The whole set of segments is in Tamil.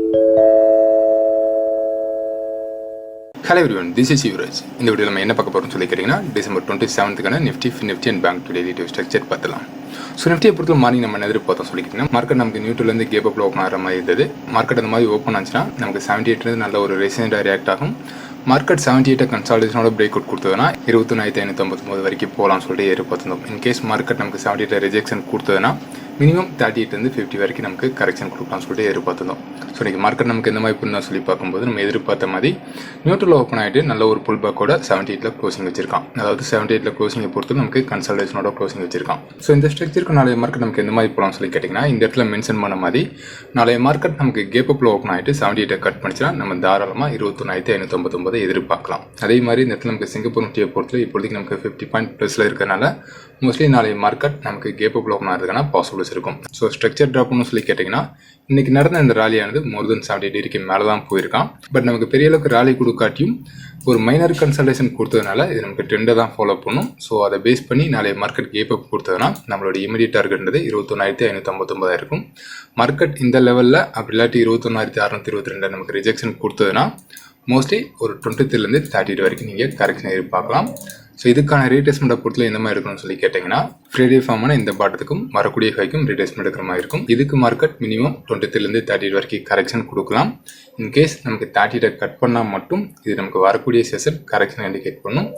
Hello everyone, this is Yuvraj. இந்த வீடியோவில் நம்ம என்ன பார்க்க போகிறோம்னு சொல்லி கேட்டிங்கன்னா டிசம்பர் 27க்கான Nifty and bank daily structure பார்த்துலாம். ஸோ நிஃப்டியை பொறுத்த மார்னிங் நம்ம என்ன எதிர்பார்த்தோம் சொல்லிக்கிட்டிங்கன்னா மார்க்கெட் நமக்கு நியூட்ரலேருந்து கேப் அப்பில் ஓப்பன் ஆகிற மாதிரி இருந்தது. மார்க்கெட் அந்த மாதிரி ஓப்பன் ஆச்சுன்னா நமக்கு 78 நல்ல ஒரு ரெசிடென்ட்டாக ரியாக்ட் ஆகும். மார்க்கெட் 78 கன்சாலிடேஷனோட பிரேக் அவுட் கொடுத்ததுன்னா 21,559 வரைக்கும் போகலாம்னு சொல்லிட்டு எதிர்பார்த்துருந்தோம். இன்கேஸ் மார்க்கெட் நமக்கு 78 ரிஜெக்ஷன் கொடுத்ததுன்னா மினிமம் 38 50 வரைக்கும் நமக்கு கரெக்ஷன் கொடுக்கலாம்னு சொல்லிட்டு எதிர்பார்த்துருந்தோம். ஸோ இன்றைக்கி மார்க்கெட் நமக்கு எந்த மாதிரி பண்ணால் சொல்லி பார்க்கும்போது நம்ம எதிர்பார்த்த மாதிரி நியூட்ரல் ஓப்பன் ஆகிட்டு நல்ல ஒரு புல் பேக்கோட 78 க்ளோசிங் வச்சிருக்கான். அதாவது 78 க்ளோசிங்கை பொறுத்து நமக்கு கன்சல்டேஷனோட க்ளோசிங் வச்சிருக்கான். ஸோ இந்த ஸ்ட்ரக்சருக்கு நாளைய மார்க்கெட் நமக்கு எந்த மாதிரி போகலாம்னு சொல்லி கேட்டிங்கன்னா இந்த இடத்துல மென்ஷன் பண்ண மாதிரி நாளைய மார்க்கெட் நமக்கு கேப் அப்பில் ஓப்பன் ஆகிட்டு 78 கட் பண்ணிச்சுன்னா நம்ம தாராளமாக 21,559 எதிர்பார்க்கலாம். அதே மாதிரி இந்த இடத்துல நமக்கு சிங்கப்பூர் நிஃப்டியை பொறுத்து இப்போதைக்கு நமக்கு 50 பாயிண்ட் ப்ளஸில் இருக்கிறனால மோஸ்ட்லி நாளைய மார்க்கெட் நமக்கு கேப் அப்பில் ஓப்பன் ஆகிறதுக்கான பாசிபிலிட்டிஸ் இருக்கும். ஸோ ஸ்ட்ரக்சர் ட்ராப்னு சொல்லி கேட்டிங்கன்னா இன்றைக்கி நடந்த இந்த ராலியானது மோர் தென் 70 டிகிரிக்கு மேலே தான் போயிருக்கான். பட் நமக்கு பெரிய அளவுக்கு ராலி கொடுக்காட்டியும் ஒரு மைனர் கன்சல்டேஷன் கொடுத்ததுனால இது நமக்கு ட்ரெண்டை தான் ஃபாலோ பண்ணும். ஸோ அதை பேஸ் பண்ணி நாளைய மார்க்கெட் கேப் அப் கொடுத்ததுன்னா நம்மளோட இமீடியட் டார்கெட்ன்றது 21,559 இருக்கும். மார்க்கெட் இந்த லெவலில் அப்படி இல்லாட்டி 21,622 நமக்கு ரிஜெக்ஷன் கொடுத்ததுன்னா மோஸ்ட்லி ஒரு 23 30 வரைக்கும் நீங்கள் கரெக்ஷன் எதிர்பார்க்கலாம். ஸோ இதுக்கான ரீடெஸ்ட்மெண்ட்டை பொறுத்தல எந்த மாதிரி இருக்குன்னு சொல்லி கேட்டிங்கன்னா ஃப்ரைடே ஃபார்மான இந்த பாட்டத்துக்கும் வரக்கூடிய ஹைக்கும் ரீடெஸ்ட்மெண்ட் எடுக்கிற மாதிரி இருக்கும். இதுக்கு மார்க்கெட் மினிமம் 23 30 வரைக்கும் கரெக்ஷன் கொடுக்கலாம். இன்கேஸ் நமக்கு 30 கட் பண்ணால் மட்டும் இது நமக்கு வரக்கூடிய செஷன் கரெக்ஷன் இண்டிகேட் பண்ணும்.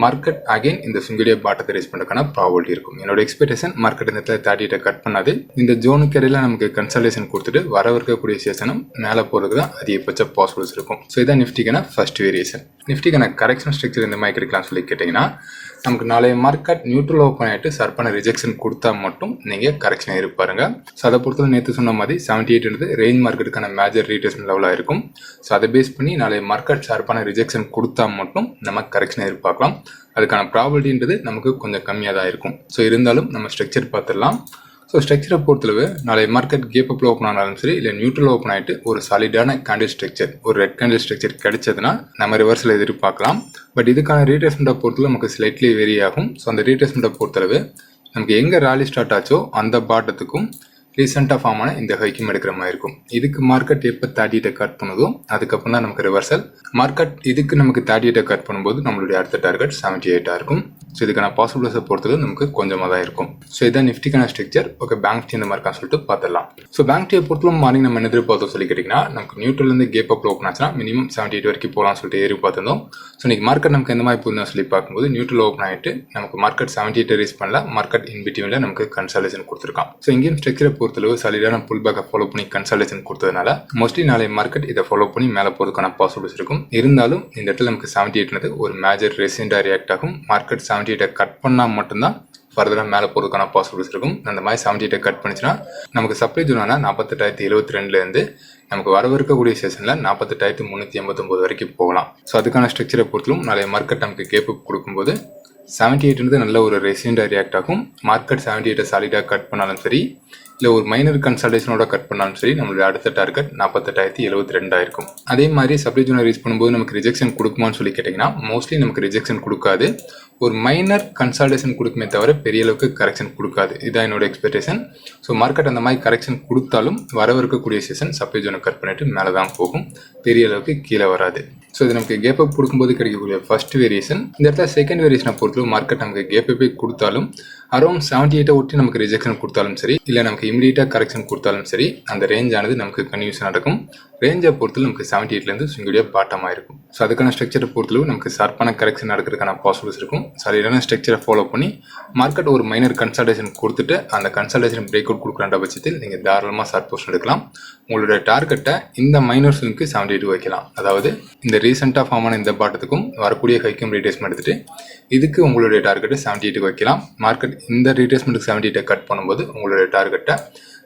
மார்க்கெட் அகைன் இந்த சுங்கடிய பாட்டத்தை ரேஸ் பண்ணுறதுக்கான ப்ராபபிலிட்டி இருக்கும். என்னோட எக்ஸ்பெக்டேஷன் மார்க்கெட் இந்த 30 கட் பண்ணாது இந்த ஜோனுக்கு இடையில நமக்கு கன்சல்டேஷன் கொடுத்துட்டு வரவிருக்கக்கூடிய செஷனும் மேலே போகிறதுக்கு தான் அதிகபட்ச பாசிபிள்ஸ் இருக்கும். ஸோ இதான் நிஃப்டிக்கான ஃபர்ஸ்ட் வேரியேஷன். நிஃப்டிக்கான கரெக்ஷன் ஸ்ட்ரக்சர் இந்த மாதிரி கிடைக்கலாம்னு சொல்லி கேட்டிங்கன்னா நமக்கு நாளைய மார்க்கெட் நியூட்ரல் ஓப்பன் ஆகிட்டு சர்ப்பான ரிஜெக்ஷன் கொடுத்தா மட்டும் நீங்கள் கரெக்ஷன் இருப்பாருங்க. ஸோ அதை பொறுத்தவரை நேற்று சொன்ன மாதிரி 78 ரேஞ்ச் மார்க்கெட்டுக்கான மேஜர் ரீடெஸ்ட்மெண்ட் லெவலாக இருக்கும். ஸோ அதை பேஸ் பண்ணி நாளைய மார்க்கெட் ஷார்ப்பான ரிஜெக்ஷன் கொடுத்தா மட்டும் நம்ம கரெக்ஷன் எதிர்பார்க்கலாம். அதுக்கான ப்ராபபிலிட்டின்றது நமக்கு கொஞ்சம் கம்மியாக தான் இருக்கும். ஸோ இருந்தாலும் நம்ம ஸ்ட்ரக்சர் பார்த்துடலாம். ஸோ ஸ்ட்ரக்சரை பொறுத்தளவு நாளைய மார்க்கெட் கேப் அப்பில் ஓப்பன் ஆனாலும் சரி இல்லை நியூட்ரல் ஓப்பன் ஆகிட்டு ஒரு சாலிடான கேண்டில் ஸ்ட்ரக்சர் ஒரு ரெட் கேண்டில் ஸ்ட்ரக்சர் கிடைச்சதுன்னா நம்ம ரிவர்ஸில் எதிர்பார்க்கலாம். பட் இதுக்கான ரீட்ரேஸ்மெண்ட்டை பொறுத்தளவு நமக்கு ஸ்லைட்லி வேரி ஆகும். ஸோ அந்த ரீட்ரேஸ்மெண்ட்டை பொறுத்தளவு நமக்கு எங்கே ராலி ஸ்டார்ட் ஆச்சோ அந்த பாட்டத்துக்கும் ரீசெண்டாக ஃபார்ம் ஆன இந்த ஹைக்கும் எடுக்கிற மாதிரி இருக்கும். இதுக்கு மார்க்கெட் எப்போ 30 கட் பண்ணுதோ அதுக்கப்புறம் தான் நமக்கு ரிவர்சல். மார்க்கெட் இதுக்கு நமக்கு 30 கட் பண்ணும்போது நம்மளுடைய அடுத்த டார்கெட் 78 இருக்கும். ஸோ இதுக்கான பாசிபிலிட்டிஸை பொறுத்தது நமக்கு கொஞ்சமாக தான் இருக்கும். ஸோ இதான் நிஃப்டிக்கான ஸ்ட்ரக்சர். ஓகே, பேங்க் நிஃப்டி இந்த மாதிரி சொல்லிட்டு பார்த்துடலாம். ஸோ பேங்க் நிஃப்டியை பொறுத்தவரை மார்னிங் நம்ம என்ன எதிர்பார்த்தோம் சொல்லி கேட்டிங்கன்னா நமக்கு நியூட்ரலேருந்து கேப் அப் ஓப்பன் ஆச்சுன்னா மினிமம் 78 வரைக்கும் போகலாம்னு சொல்லிட்டு எதிர்பார்த்திருந்தோம். ஸோ இன்னைக்கு மார்க்கெட் நமக்கு எந்த மாதிரி போயிருந்தோம் சொல்லி பார்க்கும்போது நியூட்ரல் ஓப்பன் ஆகிட்டு நமக்கு மார்க்கெட் 78 ரீச் பண்ணல. மார்க்கெட் இன்பிட்வீனில் நமக்கு கன்சல்டேஷன் கொடுத்துருக்கான். ஸோ இங்கேயும் ஸ்ட்ரக்சரை பொறுத்தளவு சாலிடான புல் பேக்கை ஃபாலோ பண்ணி கன்சல்டேஷன் கொடுத்ததுனால மோஸ்ட்லி நாளை மார்க்கெட் இதை ஃபாலோ பண்ணி மேலே போகிறதுக்கான பாசிபிலிட்டிஸ் இருக்கும். இருந்தாலும் இந்த இடத்துல நமக்கு 78 ஒரு மேஜர் ரெசிடென்ட்டாக ரியாக்ட் ஆகும். மார்க்கெட் 78 கட் பண்ணால் மட்டும்தான் ஃபர்தராக மேலே போகிறதுக்கான பாசிபிலிட்டிஸ் இருக்கும். அந்த மாதிரி 78 கட் பண்ணிச்சுன்னா நமக்கு சப்ளை ஜோனான 48,072 நமக்கு வரவிருக்கக்கூடிய செஷனில் 48,389 வரைக்கும் போகலாம். ஸோ அதுக்கான ஸ்ட்ரக்சரை பொறுத்தலும் நாளைய மார்க்கெட் நமக்கு கேப் அப் கொடுக்கும்போது 78 நல்ல ஒரு ரெசிடென்ட்டாக ரியாக்ட் ஆகும். மார்க்கெட் 78 சாலிடாக கட் பண்ணாலும் சரி இல்லை ஒரு மைனர் கன்சல்டேஷனோட கட் பண்ணாலும் சரி நம்மளுடைய அடுத்த டார்கெட் 48,072 இருக்கும். அதே மாதிரி சப்ளை ஜோனை ரீச் பண்ணும்போது நமக்கு ரிஜெக்ஷன் கொடுக்குமான்னு சொல்லி கேட்டிங்கன்னா மோஸ்ட்லி நமக்கு ரிஜெக்ஷன் கொடுக்காது. ஒரு மைனர் கன்சல்டேஷன் கொடுக்குமே தவிர பெரிய அளவுக்கு கரெக்ஷன் கொடுக்காது. இதுதான் என்னோட எக்ஸ்பெக்டேஷன். ஸோ மார்க்கெட் அந்த மாதிரி கரெக்ஷன் கொடுத்தாலும் வரவிருக்கக்கூடிய செஷன் சப்ளை ஜோனை கட் பண்ணிட்டு மேலே தான் போகும், பெரிய அளவுக்கு கீழே வராது. ஸோ இது நமக்கு கேப் அப் கொடுக்கும்போது கிடைக்கக்கூடிய ஃபர்ஸ்ட் வேரியேஷன். இந்த இடத்துல செகண்ட் வேரியேஷனை பொறுத்தவரை மார்க்கெட் நமக்கு கேப் அப்பே கொடுத்தாலும் அரௌண்ட் 78 ஒட்டி நமக்கு ரிஜெக்ஷன் கொடுத்தாலும் சரி இல்லை நமக்கு இமீடியட்டாக கரெக்ஷன் கொடுத்தாலும் சரி அந்த ரேஞ்ச் ஆனது நமக்கு கன்யூஷன் நடக்கும். ரேஞ்சை பொறுத்தவரை நமக்கு 78 சுங்குடியாக பாட்டமாக இருக்கும். ஸோ அதுக்கான ஸ்ட்ரக்சரை பொறுத்தளவு நமக்கு ஷார்ப்பான கரெக்ஷன் நடக்கிறதுக்கான பாசிபிலிட்டிஸ் இருக்கும். சரியான ஸ்ட்ரக்சரை ஃபாலோ பண்ணி மார்க்கெட் ஒரு மைனர் கன்சல்டேஷன் கொடுத்துட்டு அந்த கன்சல்டேஷன் பிரேக் அவுட் கொடுக்குற பட்சத்தில் நீங்கள் தாராளமாக ஷார்ட் போர்ஷன் எடுக்கலாம். உங்களுடைய டார்கெட்டை இந்த மைனர் ஸ்விங்க்கு 78 வைக்கலாம். அதாவது இந்த ரீசெண்டாக ஃபார்ம் ஆன இந்த பாட்டத்துக்கும் வரக்கூடிய ஹைக்கும் ரீட்ரேஸ்மெண்ட் எடுத்துட்டு இதுக்கு உங்களுடைய டார்கெட்டை 78 வைக்கலாம். மார்க்கெட் இந்த ரீட்ரேஸ்மெண்ட்டுக்கு 78 கட் பண்ணும்போது உங்களுடைய டார்கெட்டை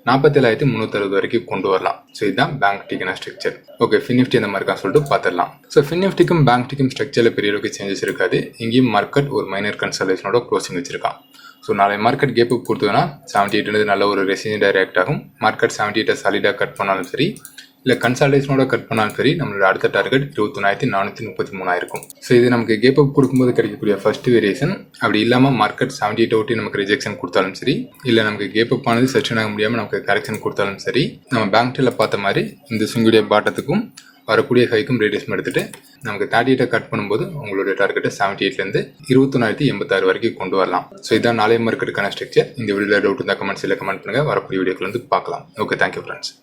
47,360 வரைக்கும் கொண்டு வரலாம். ஸோ இதுதான் பேங்க் நிஃப்டிக்கான ஸ்ட்ரக்சர். ஓகே, ஃபின் நிஃப்டி அந்த மாதிரி சொல்லிட்டு பார்த்துடலாம். ஸோ ஃபின் நிஃப்டிக்கும் பேங்க் நிஃப்டிக்கும் ஸ்ட்ரக்சரில் பெரிய அளவுக்கு சேஞ்சஸ் இருக்காது. இங்கேயும் மார்க்கெட் ஒரு மைனர் கன்சல்டேஷனோட க்ளோசிங் வச்சிருக்கான். ஸோ நாளை மார்க்கெட் கேப் அப் கொடுத்ததுன்னா 78 நல்ல ஒரு ரெசிடென்ட்டாக ரியாக்ட் ஆகும். மார்க்கெட் 78 சாலிடாக கட் பண்ணாலும் சரி இல்லை கன்சால்டேஷனோட கட் பண்ணாலும் சரி நம்மளோட அடுத்த டார்கெட் 21,433 இருக்கும். ஸோ இது நமக்கு கேப் அப் கொடுக்கும்போது கிடைக்கக்கூடிய ஃபர்ஸ்ட் வேரியேஷன். அப்படி இல்லாமல் மார்க்கெட் 78 ஒட்டி நமக்கு ரிஜெக்ஷன் கொடுத்தாலும் சரி, இல்லை நமக்கு கேப் அப் ஆனது சர்ச்சன் ஆக முடியாமல் நமக்கு கரெக்ஷன் கொடுத்தாலும் சரி, நம்ம பேங்க் டெல்லில் பார்த்த மாதிரி இந்த சுங்குடைய பாட்டத்துக்கும் வரக்கூடிய ஹைக்கும் ரேடியேஷன் எடுத்துட்டு நமக்கு 38 கட் பண்ணும்போது உங்களுடைய டார்கெட்டை 78லேருந்து 21,086 வரைக்கும் கொண்டு வரலாம். ஸோ இதான் நாளைய மார்க்கெட்டுக்கான ஸ்ட்ரக்சர். இந்த வீடியோவில் டவுட் இருந்தால் கமெண்ட்ஸில் கமெண்ட் பண்ணுங்கள். வரக்கூடிய வீடியோக்கள் வந்து பார்க்கலாம். Okay, thank you friends.